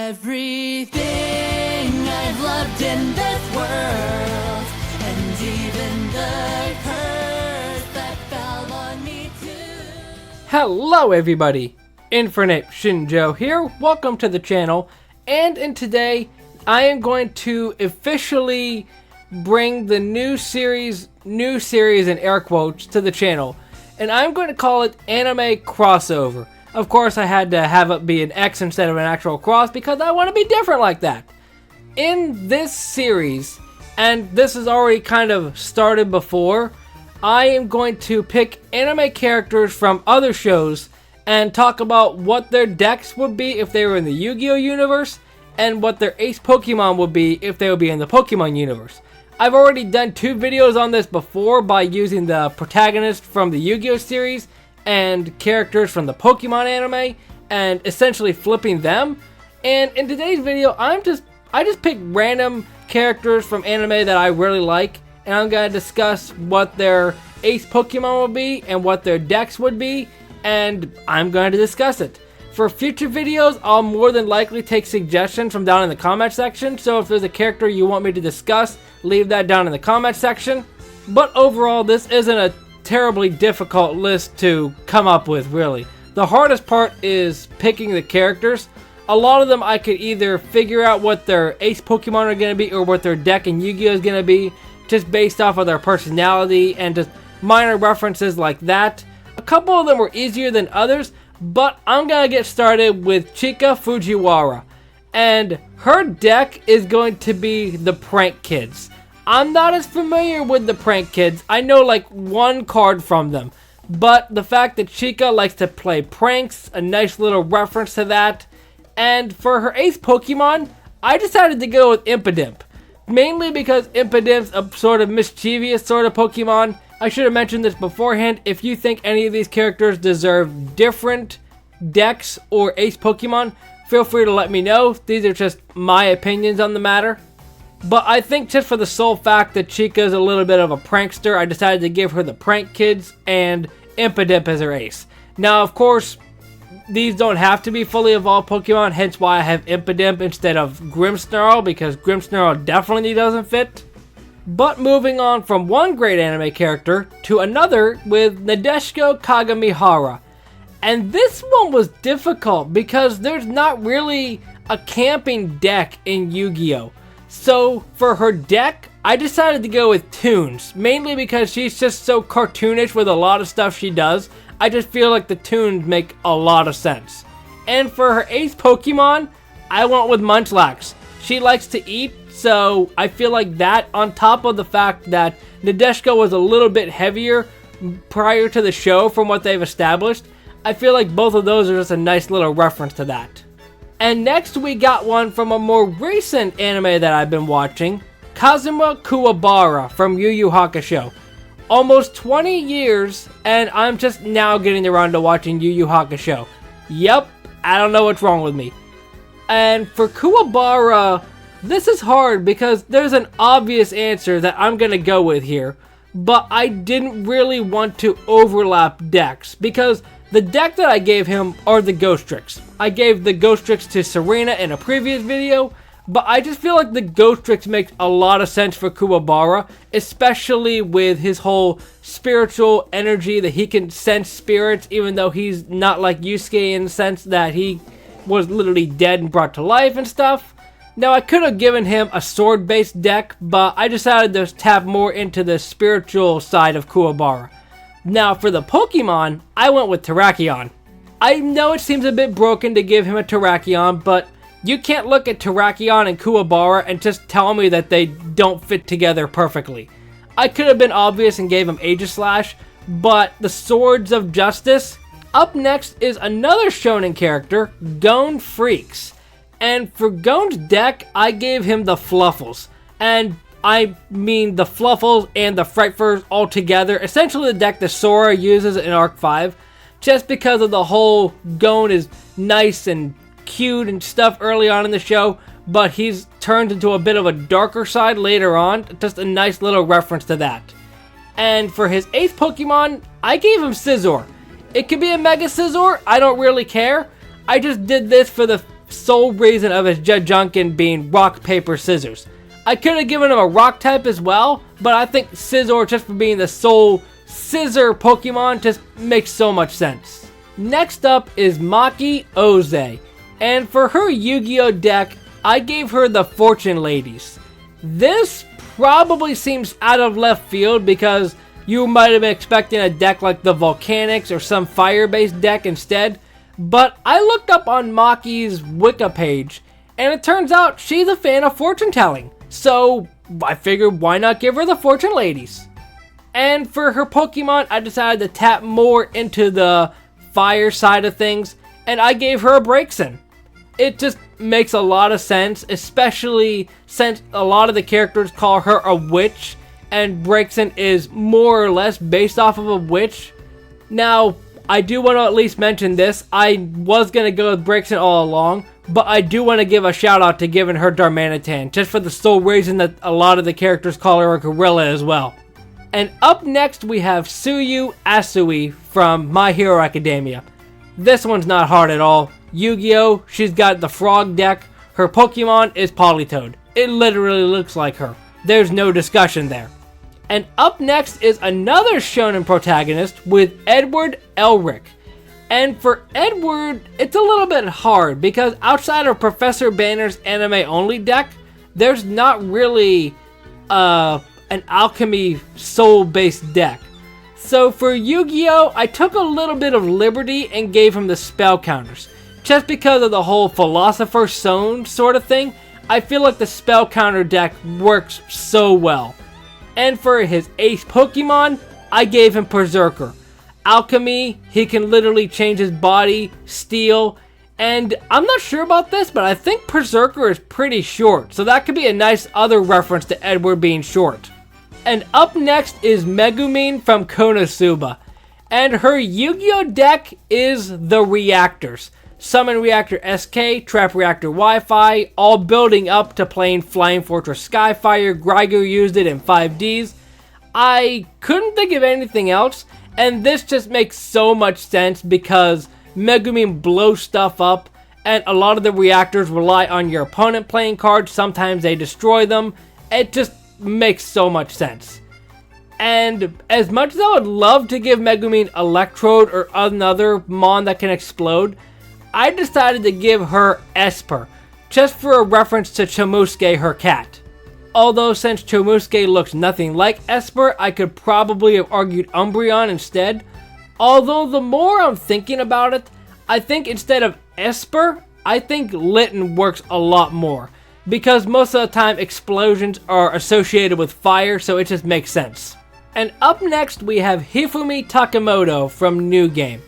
Everything I've loved in this world, and even the curse that fell on me too. Hello everybody, Infinite Shinjo here, welcome to the channel, and in today I am going to officially bring the new series in air quotes to the channel, and I'm going to call it Anime Crossover. Of course, I had to have it be an X instead of an actual cross because I want to be different like that. In this series, and this has already kind of started before, I am going to pick anime characters from other shows and talk about what their decks would be if they were in the Yu-Gi-Oh universe, and what their ace Pokemon would be if they would be in the Pokemon universe. I've already done 2 videos on this before by using the protagonist from the Yu-Gi-Oh series and characters from the Pokemon anime and essentially flipping them. And in today's video, I just picked random characters from anime that I really like, and I'm going to discuss what their ace Pokemon would be and what their decks would be, and I'm going to discuss it. For future videos, I'll more than likely take suggestions from down in the comment section, so if there's a character you want me to discuss, leave that down in the comment section. But overall, this isn't a terribly difficult list to come up with, really. The hardest part is picking the characters. A lot of them I could either figure out what their ace Pokemon are going to be or what their deck in Yu-Gi-Oh is going to be, just based off of their personality and just minor references like that. A couple of them were easier than others, but I'm going to get started with Chika Fujiwara, and her deck is going to be the Prank Kids. I'm not as familiar with the Prank Kids. I know like one card from them, but the fact that Chika likes to play pranks, a nice little reference to that. And for her ace Pokemon, I decided to go with Impidimp, mainly because Impidimp's a sort of mischievous sort of Pokemon. I should have mentioned this beforehand. If you think any of these characters deserve different decks or ace Pokemon, feel free to let me know. These are just my opinions on the matter. But I think just for the sole fact that Chika is a little bit of a prankster, I decided to give her the Prank Kids and Impidimp as her ace. Now, of course, these don't have to be fully evolved Pokemon, hence why I have Impidimp instead of Grimmsnarl, because Grimmsnarl definitely doesn't fit. But moving on from one great anime character to another with Nadeshiko Kagamihara. And this one was difficult because there's not really a camping deck in Yu-Gi-Oh! So for her deck, I decided to go with Toons, mainly because she's just so cartoonish with a lot of stuff she does. I just feel like the Toons make a lot of sense. And for her ace Pokemon, I went with Munchlax. She likes to eat, so I feel like that, on top of the fact that Nadeshiko was a little bit heavier prior to the show from what they've established, I feel like both of those are just a nice little reference to that. And next we got one from a more recent anime that I've been watching, Kazuma Kuwabara from Yu Yu Hakusho. Almost 20 years, and I'm just now getting around to watching Yu Yu Hakusho. Yep, I don't know what's wrong with me. And for Kuwabara, this is hard because there's an obvious answer that I'm going to go with here, but I didn't really want to overlap decks because the deck that I gave him are the Ghost Tricks. I gave the Ghost Tricks to Serena in a previous video, but I just feel like the Ghost Tricks makes a lot of sense for Kuwabara, especially with his whole spiritual energy that he can sense spirits, even though he's not like Yusuke in the sense that he was literally dead and brought to life and stuff. Now, I could have given him a sword-based deck, but I decided to tap more into the spiritual side of Kuwabara. Now, for the Pokemon, I went with Terrakion. I know it seems a bit broken to give him a Terrakion, but you can't look at Terrakion and Kuwabara and just tell me that they don't fit together perfectly. I could have been obvious and gave him Aegislash, but the Swords of Justice. Up next is another shonen character, Gon Freaks. And for Gon's deck, I gave him the Fluffles. And I mean the Fluffles and the Frightfurs all together. Essentially the deck that Sora uses in Arc 5. Just because of the whole Gon is nice and cute and stuff early on in the show, but he's turned into a bit of a darker side later on. Just a nice little reference to that. And for his ace Pokemon, I gave him Scizor. It could be a Mega Scizor, I don't really care. I just did this for the sole reason of his Judgunkin being rock, paper, scissors. I could have given him a rock type as well, but I think Scizor, just for being the sole scissor Pokemon, just makes so much sense. Next up is Maki Oze, and for her Yu-Gi-Oh deck, I gave her the Fortune Ladies. This probably seems out of left field because you might have been expecting a deck like the Volcanics or some fire-based deck instead, but I looked up on Maki's Wiki page, and it turns out she's a fan of fortune telling. So I figured, why not give her the Fortune Ladies? And for her Pokemon, I decided to tap more into the fire side of things, and I gave her a Braixen. It just makes a lot of sense, especially since a lot of the characters call her a witch, and Braixen is more or less based off of a witch. Now, I do want to at least mention this. I was going to go with Braixen all along, but I do want to give a shout out to giving her Darmanitan, just for the sole reason that a lot of the characters call her a gorilla as well. And up next we have Tsuyu Asui from My Hero Academia. This one's not hard at all. Yu-Gi-Oh! She's got the frog deck. Her Pokemon is Politoed. It literally looks like her. There's no discussion there. And up next is another shonen protagonist with Edward Elric. And for Edward, it's a little bit hard because outside of Professor Banner's anime-only deck, there's not really an alchemy soul-based deck. So for Yu-Gi-Oh, I took a little bit of liberty and gave him the spell counters. Just because of the whole Philosopher's Stone sort of thing, I feel like the spell counter deck works so well. And for his ace Pokemon, I gave him Berserker. Alchemy, he can literally change his body, steel, and I'm not sure about this, but I think Berserker is pretty short, so that could be a nice other reference to Edward being short. And up next is Megumin from Konosuba, and her Yu-Gi-Oh deck is the Reactors. Summon Reactor SK, Trap Reactor Wi-Fi, all building up to playing Flying Fortress Skyfire. Greiger used it in 5Ds. I couldn't think of anything else, and this just makes so much sense because Megumin blows stuff up, and a lot of the reactors rely on your opponent playing cards. Sometimes they destroy them. It just makes so much sense. And as much as I would love to give Megumin Electrode or another Mon that can explode, I decided to give her Esper, just for a reference to Chomusuke, her cat. Although since Chomusuke looks nothing like Esper, I could probably have argued Umbreon instead. Although the more I'm thinking about it, I think instead of Esper, I think Litten works a lot more. Because most of the time explosions are associated with fire, so it just makes sense. And up next we have Hifumi Takamoto from New Game.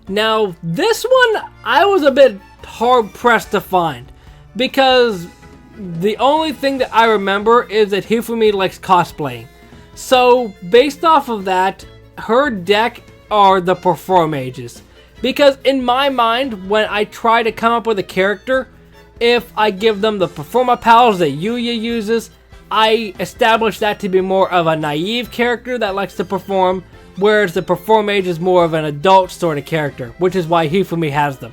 Now this one I was a bit hard pressed to find, because the only thing that I remember is that Hifumi likes cosplaying. So based off of that, her deck are the Perform Mages. Because in my mind, when I try to come up with a character, if I give them the Performa Pals that Yuya uses, I establish that to be more of a naive character that likes to perform, whereas the Perform Mage is more of an adult sort of character, which is why Hifumi has them.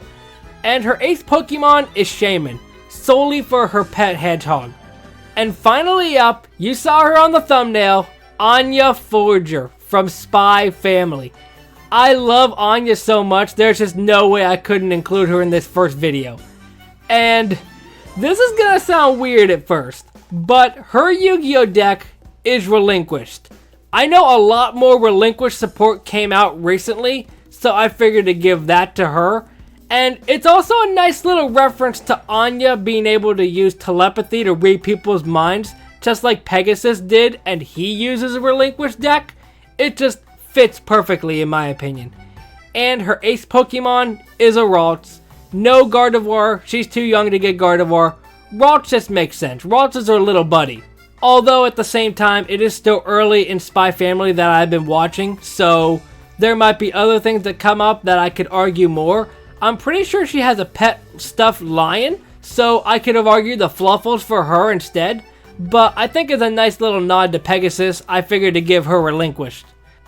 And her eighth Pokemon is Shaman, solely for her pet hedgehog. And finally up, you saw her on the thumbnail, Anya Forger from Spy Family. I love Anya so much, there's just no way I couldn't include her in this first video. And this is gonna sound weird at first, but her Yu-Gi-Oh deck is Relinquished. I know a lot more Relinquished support came out recently, so I figured to give that to her. And it's also a nice little reference to Anya being able to use telepathy to read people's minds, just like Pegasus did, and he uses a Relinquished deck. It just fits perfectly in my opinion. And her ace Pokemon is a Ralts. No Gardevoir, she's too young to get Gardevoir. Ralts just makes sense. Ralts is her little buddy. Although at the same time, it is still early in Spy Family that I've been watching, so there might be other things that come up that I could argue more. I'm pretty sure she has a pet stuffed lion, so I could have argued the Fluffles for her instead. But I think as a nice little nod to Pegasus, I figured to give her Relinquished.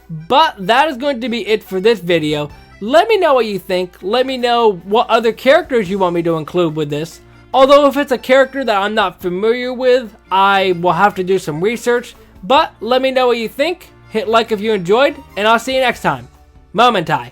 But that is going to be it for this video. Let me know what you think. Let me know what other characters you want me to include with this. Although if it's a character that I'm not familiar with, I will have to do some research. But let me know what you think. Hit like if you enjoyed, and I'll see you next time. Momentai.